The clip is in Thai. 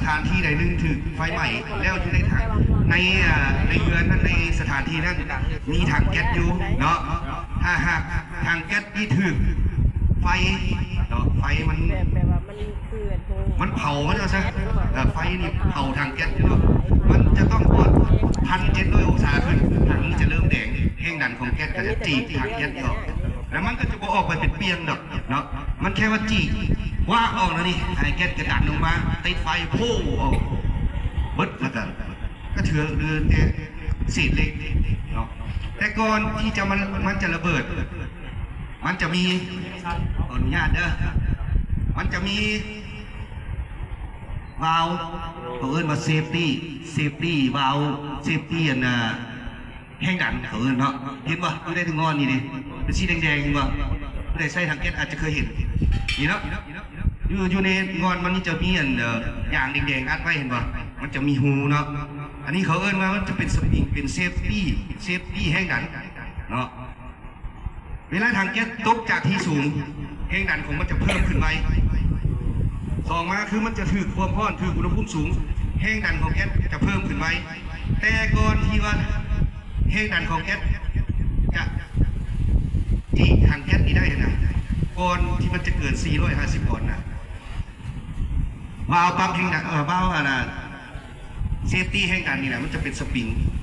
ถานที่ใดหนึ่งถือไฟไหม้แล้วที่ในถังในเรือนนั้นในสถานที่นั้นมีถังแก๊สอยู่เนาะถ้าหากถังแก๊สที่ถือไฟเนาะไฟมันเผามันจะใช่ไฟนี่เผาถังแก๊สเนาะมันจะต้องกด1,700 องศาขึ้นถังนี้จะเริ่มแดงแห้งดันของแก๊สก็จะจีบถังแก๊สออกแล้วมันก็จะออกไปเป็นเปียงดอกเนาะมันแค่ว่าจีว่าออกแล้วนี่ไอ้แก๊สกระดันลงมาติดไฟพุ่งออกเบิดแล้วก็ถือเดินเศษเล็กเนาะแต่ก่อนที่จะมันจะระเบิดมันจะมีขออนุญาตเด้อมันจะมีวาล์วเขาเอิ้นมาเซฟตี้วาล์วเซฟตี้แห้งดันเขาเอิ้นเนาะเห็นป่ะไม่ได้ถึงงอนนี่ดิเป็นสีแดงๆป่ะไม่ได้ใส่ถังแก๊สอาจจะเคยเห็นนี่เนาะอยู่ในงอนมันนี่จะมีอย่างแดงๆอัดไว้เห็นป่ะมันจะมีหูเนาะอันนี้เขาเอิ้นว่ามันจะเป็นสปริงเป็นเซฟตี้แห้งดันเนาะเวลาถังแก๊สตกจากที่สูงแห้งดันของมันจะเพิ่มขึ้นไปสองมาคือมันจะถือความร้อนถืออุณหภูมิสูงแห้งดันของแก๊สจะเพิ่มขึ้นไปแต่ก่อนที่ว่าแห้งดันของแก๊สจะจีถังแก๊สนี้ได้นะก่อนที่มันจะเกิด450 ปอนด์นะวาล์วปั๊มแห้งดันวาล์วเซฟตี้แห้งดันนี่นะมันจะเป็นสปริง